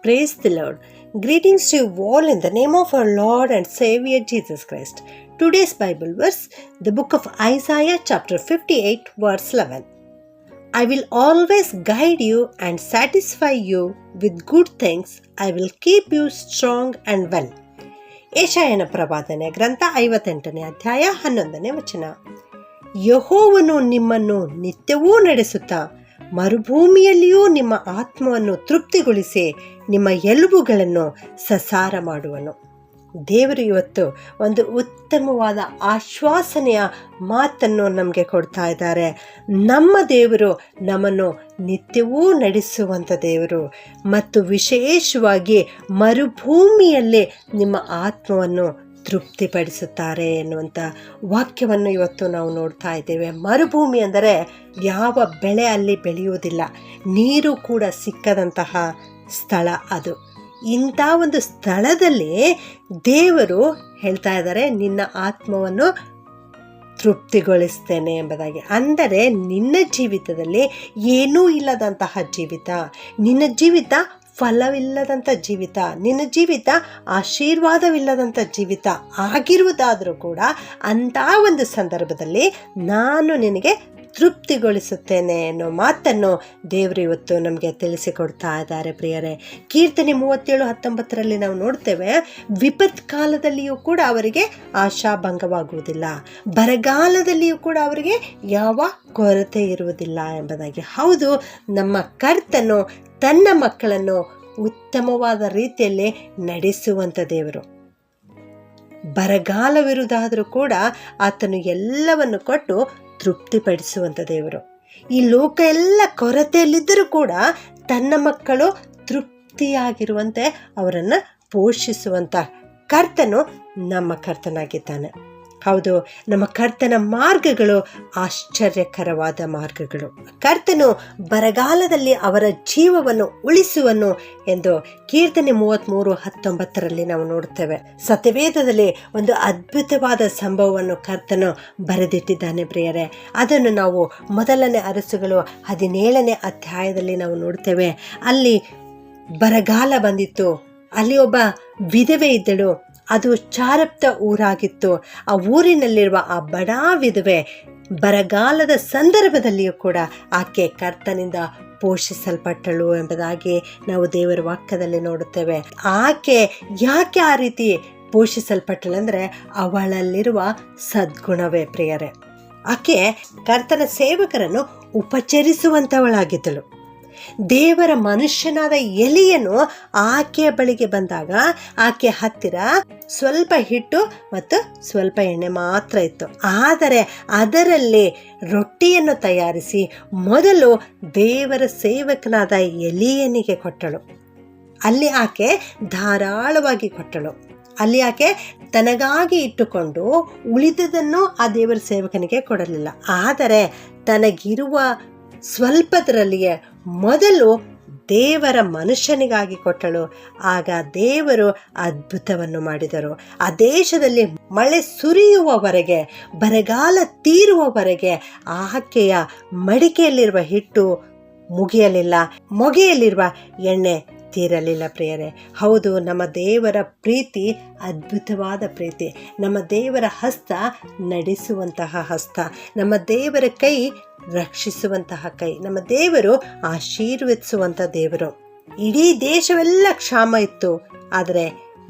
Praise the Lord. Greetings to you all in the name of our Lord and Savior Jesus Christ. Today's Bible verse, the book of Isaiah chapter 58 verse 11. I will always guide you and satisfy you with good things. I will keep you strong and well. ಯೆಶಾಯನ ಪ್ರವಾದನೆ ಗ್ರಂಥ 58ನೇ ಅಧ್ಯಾಯ 11ನೇ ವಚನ. ಯೆಹೋವನು ನಿಮ್ಮನ್ನು ನಿತ್ಯವೂ ನಡೆಸುತ್ತಾ ಮರುಭೂಮಿಯಲ್ಲಿಯೂ ನಿಮ್ಮ ಆತ್ಮವನ್ನು ತೃಪ್ತಿಗೊಳಿಸಿ ನಿಮ್ಮ ಎಲುಬುಗಳನ್ನು ಸಸಾರ ಮಾಡುವನು. ದೇವರು ಇವತ್ತು ಒಂದು ಉತ್ತಮವಾದ ಆಶ್ವಾಸನೆಯ ಮಾತನ್ನು ನಮಗೆ ಕೊಡ್ತಾ ಇದ್ದಾರೆ. ನಮ್ಮ ದೇವರು ನಮ್ಮನ್ನು ನಿತ್ಯವೂ ನಡೆಸುವಂಥ ದೇವರು ಮತ್ತು ವಿಶೇಷವಾಗಿ ಮರುಭೂಮಿಯಲ್ಲಿ ನಿಮ್ಮ ಆತ್ಮವನ್ನು ತೃಪ್ತಿಪಡಿಸುತ್ತಾರೆ ಎನ್ನುವಂಥ ವಾಕ್ಯವನ್ನು ಇವತ್ತು ನಾವು ನೋಡ್ತಾ ಇದ್ದೇವೆ. ಮರುಭೂಮಿ ಅಂದರೆ ಯಾವ ಬೆಳೆ ಅಲ್ಲಿ ಬೆಳೆಯುವುದಿಲ್ಲ, ನೀರು ಕೂಡ ಸಿಕ್ಕದಂತಹ ಸ್ಥಳ ಅದು. ಇಂಥ ಒಂದು ಸ್ಥಳದಲ್ಲಿ ದೇವರು ಹೇಳ್ತಾ ಇದ್ದಾರೆ, ನಿನ್ನ ಆತ್ಮವನ್ನು ತೃಪ್ತಿಗೊಳಿಸ್ತೇನೆ ಎಂಬುದಾಗಿ. ಅಂದರೆ ನಿನ್ನ ಜೀವಿತದಲ್ಲಿ ಏನೂ ಇಲ್ಲದಂತಹ ಜೀವಿತ, ನಿನ್ನ ಜೀವಿತ ಫಲವಿಲ್ಲದಂಥ ಜೀವಿತ, ನಿನ್ನ ಜೀವಿತ ಆಶೀರ್ವಾದವಿಲ್ಲದಂಥ ಜೀವಿತ ಆಗಿರುವುದಾದರೂ ಕೂಡ ಅಂಥ ಒಂದು ಸಂದರ್ಭದಲ್ಲಿ ನಾನು ನಿನಗೆ ತೃಪ್ತಿಗೊಳಿಸುತ್ತೇನೆ ಅನ್ನೋ ಮಾತನ್ನು ದೇವರು ಇವತ್ತು ನಮಗೆ ತಿಳಿಸಿಕೊಡ್ತಾ ಇದ್ದಾರೆ. ಪ್ರಿಯರೇ, ಕೀರ್ತನೆ 37:19 ನಾವು ನೋಡ್ತೇವೆ, ವಿಪತ್ ಕಾಲದಲ್ಲಿಯೂ ಕೂಡ ಅವರಿಗೆ ಆಶಾಭಂಗವಾಗುವುದಿಲ್ಲ, ಬರಗಾಲದಲ್ಲಿಯೂ ಕೂಡ ಅವರಿಗೆ ಯಾವ ಕೊರತೆ ಇರುವುದಿಲ್ಲ ಎಂಬುದಾಗಿ. ಹೌದು, ನಮ್ಮ ಕರ್ತನು ತನ್ನ ಮಕ್ಕಳನ್ನು ಉತ್ತಮವಾದ ರೀತಿಯಲ್ಲಿ ನಡೆಸುವಂಥ ದೇವರು. ಬರಗಾಲವಿರುವುದಾದರೂ ಕೂಡ ಆತನು ಎಲ್ಲವನ್ನು ಕೊಟ್ಟು ತೃಪ್ತಿಪಡಿಸುವಂಥ ದೇವರು. ಈ ಲೋಕ ಎಲ್ಲ ಕೊರತೆಯಲ್ಲಿದ್ದರೂ ಕೂಡ ತನ್ನ ಮಕ್ಕಳು ತೃಪ್ತಿಯಾಗಿರುವಂತೆ ಅವರನ್ನು ಪೋಷಿಸುವಂಥ ಕರ್ತನು ನಮ್ಮ ಕರ್ತನಾಗಿದ್ದಾನೆ. ಹೌದು, ನಮ್ಮ ಕರ್ತನ ಮಾರ್ಗಗಳು ಆಶ್ಚರ್ಯಕರವಾದ ಮಾರ್ಗಗಳು. ಕರ್ತನು ಬರಗಾಲದಲ್ಲಿ ಅವರ ಜೀವವನ್ನು ಉಳಿಸುವನು ಎಂದು ಕೀರ್ತನೆ 33:19 ನಾವು ನೋಡ್ತೇವೆ. ಸತ್ಯವೇದದಲ್ಲಿ ಒಂದು ಅದ್ಭುತವಾದ ಸಂಭವವನ್ನು ಕರ್ತನು ಬರೆದಿಟ್ಟಿದ್ದಾನೆ ಪ್ರಿಯರೇ. ಅದನ್ನು ನಾವು ಮೊದಲನೇ ಅರಸುಗಳು 17ನೇ ಅಧ್ಯಾಯದಲ್ಲಿ ನಾವು ನೋಡ್ತೇವೆ. ಅಲ್ಲಿ ಬರಗಾಲ ಬಂದಿತ್ತು, ಅಲ್ಲಿ ಒಬ್ಬ ವಿಧವೆ ಇದ್ದಳು. ಅದು ಚಾರಪ್ತ ಊರಾಗಿತ್ತು. ಆ ಊರಿನಲ್ಲಿರುವ ಆ ಬಡ ವಿಧವೆ ಬರಗಾಲದ ಸಂದರ್ಭದಲ್ಲಿಯೂ ಕೂಡ ಆಕೆ ಕರ್ತನಿಂದ ಪೋಷಿಸಲ್ಪಟ್ಟಳು ಎಂಬುದಾಗಿ ನಾವು ದೇವರ ವಾಕ್ಯದಲ್ಲಿ ನೋಡುತ್ತೇವೆ. ಆಕೆ ಯಾಕೆ ಆ ರೀತಿ ಪೋಷಿಸಲ್ಪಟ್ಟಳಂದರೆ ಅವಳಲ್ಲಿರುವ ಸದ್ಗುಣವೇ ಪ್ರಿಯರೇ. ಆಕೆ ಕರ್ತನ ಸೇವಕರನ್ನು ಉಪಚರಿಸುವಂಥವಳಾಗಿದ್ದಳು. ದೇವರ ಮನುಷ್ಯನಾದ ಎಲಿಯನು ಆಕೆಯ ಬಳಿಗೆ ಬಂದಾಗ ಆಕೆ ಹತ್ತಿರ ಸ್ವಲ್ಪ ಹಿಟ್ಟು ಮತ್ತು ಸ್ವಲ್ಪ ಎಣ್ಣೆ ಮಾತ್ರ ಇತ್ತು. ಆದರೆ ಅದರಲ್ಲಿ ರೊಟ್ಟಿಯನ್ನು ತಯಾರಿಸಿ ಮೊದಲು ದೇವರ ಸೇವಕನಾದ ಎಲಿಯನಿಗೆ ಕೊಟ್ಟಳು. ಅಲ್ಲಿ ಆಕೆ ಧಾರಾಳವಾಗಿ ಕೊಟ್ಟಳು. ಅಲ್ಲಿ ಆಕೆ ತನಗಾಗಿ ಇಟ್ಟುಕೊಂಡು ಉಳಿದದನ್ನು ಆ ದೇವರ ಸೇವಕನಿಗೆ ಕೊಡಲಿಲ್ಲ. ಆದರೆ ತನಗಿರುವ ಸ್ವಲ್ಪದರಲ್ಲಿಯೇ ಮೊದಲು ದೇವರ ಮನುಷ್ಯನಿಗಾಗಿ ಕೊಟ್ಟಳು. ಆಗ ದೇವರು ಅದ್ಭುತವನ್ನು ಮಾಡಿದರು. ಆ ದೇಶದಲ್ಲಿ ಮಳೆ ಸುರಿಯುವವರೆಗೆ, ಬರಗಾಲ ತೀರುವವರೆಗೆ ಆಕೆಯ ಮಡಿಕೆಯಲ್ಲಿರುವ ಹಿಟ್ಟು ಮುಗಿಯಲಿಲ್ಲ, ಮೊಗೆಯಲ್ಲಿರುವ ಎಣ್ಣೆ ತೀರಲಿಲ್ಲ ಪ್ರಿಯರೇ. ಹೌದು, ನಮ್ಮ ದೇವರ ಪ್ರೀತಿ ಅದ್ಭುತವಾದ ಪ್ರೀತಿ. ನಮ್ಮ ದೇವರ ಹಸ್ತ ನಡೆಸುವಂತಹ ಹಸ್ತ, ನಮ್ಮ ದೇವರ ಕೈ ರಕ್ಷಿಸುವಂತಹ ಕೈ, ನಮ್ಮ ದೇವರು ಆಶೀರ್ವದಿಸುವಂಥ ದೇವರು. ಇಡೀ ದೇಶವೆಲ್ಲ ಕ್ಷಾಮ ಇತ್ತು, ಆದರೆ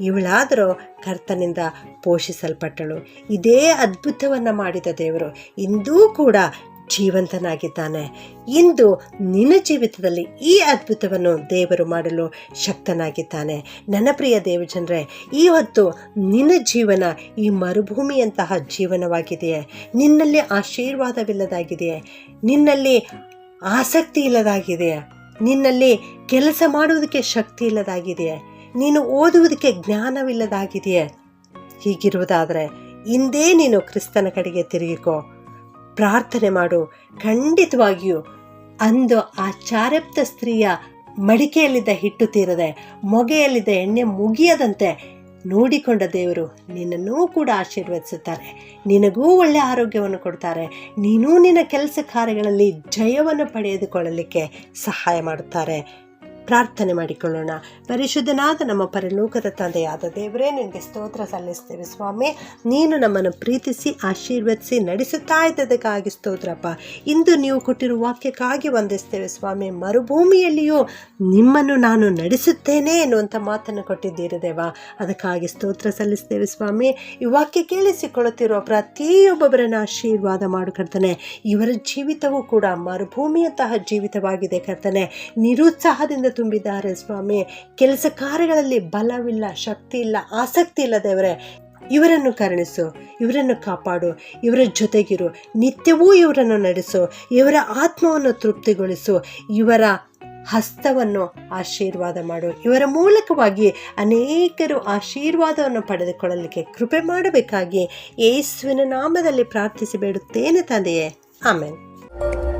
ಇವಳಾದರೂ ಕರ್ತನಿಂದ ಪೋಷಿಸಲ್ಪಟ್ಟಳು. ಇದೇ ಅದ್ಭುತವನ್ನು ಮಾಡಿದ ದೇವರು ಇಂದೂ ಕೂಡ ಜೀವಂತನಾಗಿದ್ದಾನೆ. ಇಂದು ನಿನ್ನ ಜೀವಿತದಲ್ಲಿ ಈ ಅದ್ಭುತವನ್ನು ದೇವರು ಮಾಡಲು ಶಕ್ತನಾಗಿದ್ದಾನೆ. ನನ್ನ ಪ್ರಿಯ ದೇವಜನರೇ, ಈ ಹೊತ್ತು ನಿನ್ನ ಜೀವನ ಈ ಮರುಭೂಮಿಯಂತಹ ಜೀವನವಾಗಿದೆಯೇ? ನಿನ್ನಲ್ಲಿ ಆಶೀರ್ವಾದವಿಲ್ಲದಾಗಿದೆಯೇ? ನಿನ್ನಲ್ಲಿ ಆಸಕ್ತಿ ಇಲ್ಲದಾಗಿದೆಯೇ? ನಿನ್ನಲ್ಲಿ ಕೆಲಸ ಮಾಡುವುದಕ್ಕೆ ಶಕ್ತಿ ಇಲ್ಲದಾಗಿದೆಯೇ? ನೀನು ಓದುವುದಕ್ಕೆ ಜ್ಞಾನವಿಲ್ಲದಾಗಿದೆಯೇ? ಹೀಗಿರುವುದಾದರೆ ಇಂದೇ ನೀನು ಕ್ರಿಸ್ತನ ಕಡೆಗೆ ತಿರುಗಿಕೋ, ಪ್ರಾರ್ಥನೆ ಮಾಡು. ಖಂಡಿತವಾಗಿಯೂ ಅಂದು ಆ ಚಾರಪ್ತ ಸ್ತ್ರೀಯ ಮಡಿಕೆಯಲ್ಲಿದ್ದ ಹಿಟ್ಟು ತೀರದೆ, ಮೊಗೆಯಲ್ಲಿದ್ದ ಎಣ್ಣೆ ಮುಗಿಯದಂತೆ ನೋಡಿಕೊಂಡ ದೇವರು ನಿನ್ನನ್ನೂ ಕೂಡ ಆಶೀರ್ವದಿಸುತ್ತಾರೆ. ನಿನಗೂ ಒಳ್ಳೆಯ ಆರೋಗ್ಯವನ್ನು ಕೊಡ್ತಾರೆ. ನೀನೂ ನಿನ್ನ ಕೆಲಸ ಕಾರ್ಯಗಳಲ್ಲಿ ಜಯವನ್ನು ಪಡೆದುಕೊಳ್ಳಲಿಕ್ಕೆ ಸಹಾಯ ಮಾಡುತ್ತಾರೆ. ಪ್ರಾರ್ಥನೆ ಮಾಡಿಕೊಳ್ಳೋಣ. ಪರಿಶುದ್ಧನಾದ ನಮ್ಮ ಪರಲೋಕದ ತಂದೆಯಾದ ದೇವರೇ, ನಿನಗೆ ಸ್ತೋತ್ರ ಸಲ್ಲಿಸ್ತೇವೆ ಸ್ವಾಮಿ. ನೀನು ನಮ್ಮನ್ನು ಪ್ರೀತಿಸಿ ಆಶೀರ್ವದಿಸಿ ನಡೆಸುತ್ತಾ ಇದ್ದದಕ್ಕಾಗಿ ಸ್ತೋತ್ರಪ್ಪ. ಇಂದು ನೀವು ಕೊಟ್ಟಿರುವ ವಾಕ್ಯಕ್ಕಾಗಿ ವಂದಿಸ್ತೇವೆ ಸ್ವಾಮಿ. ಮರುಭೂಮಿಯಲ್ಲಿಯೂ ನಿಮ್ಮನ್ನು ನಾನು ನಡೆಸುತ್ತೇನೆ ಎನ್ನುವಂಥ ಮಾತನ್ನು ಕೊಟ್ಟಿದ್ದೀರಿ ದೇವ, ಅದಕ್ಕಾಗಿ ಸ್ತೋತ್ರ ಸಲ್ಲಿಸ್ತೇವೆ ಸ್ವಾಮಿ. ಈ ವಾಕ್ಯ ಕೇಳಿಸಿಕೊಳ್ಳುತ್ತಿರುವ ಪ್ರತಿಯೊಬ್ಬೊಬ್ಬರನ್ನು ಆಶೀರ್ವಾದ ಮಾಡು ಕರ್ತನೆ. ಇವರ ಜೀವಿತವೂ ಕೂಡ ಮರುಭೂಮಿಯಂತಹ ಜೀವಿತವಾಗಿದೆ ಕರ್ತನೆ. ನಿರುತ್ಸಾಹದಿಂದ ತುಂಬಿದ್ದಾರೆ ಸ್ವಾಮಿ. ಕೆಲಸ ಕಾರ್ಯಗಳಲ್ಲಿ ಬಲವಿಲ್ಲ, ಶಕ್ತಿ ಇಲ್ಲ, ಆಸಕ್ತಿ ಇಲ್ಲ ದೇವರೇ. ಇವರನ್ನು ಕರುಣಿಸು, ಇವರನ್ನು ಕಾಪಾಡು, ಇವರ ಜೊತೆಗಿರು, ನಿತ್ಯವೂ ಇವರನ್ನು ನಡೆಸು, ಇವರ ಆತ್ಮವನ್ನು ತೃಪ್ತಿಗೊಳಿಸು, ಇವರ ಹಸ್ತವನ್ನು ಆಶೀರ್ವಾದ ಮಾಡು. ಇವರ ಮೂಲಕವಾಗಿ ಅನೇಕರು ಆಶೀರ್ವಾದವನ್ನು ಪಡೆದುಕೊಳ್ಳಲಿಕ್ಕೆ ಕೃಪೆ ಮಾಡಬೇಕಾಗಿ ಯೇಸುವಿನ ನಾಮದಲ್ಲಿ ಪ್ರಾರ್ಥಿಸಿ ಬೇಡುತ್ತೇನೆ ತಂದೆಯೇ, ಆಮೆನ್.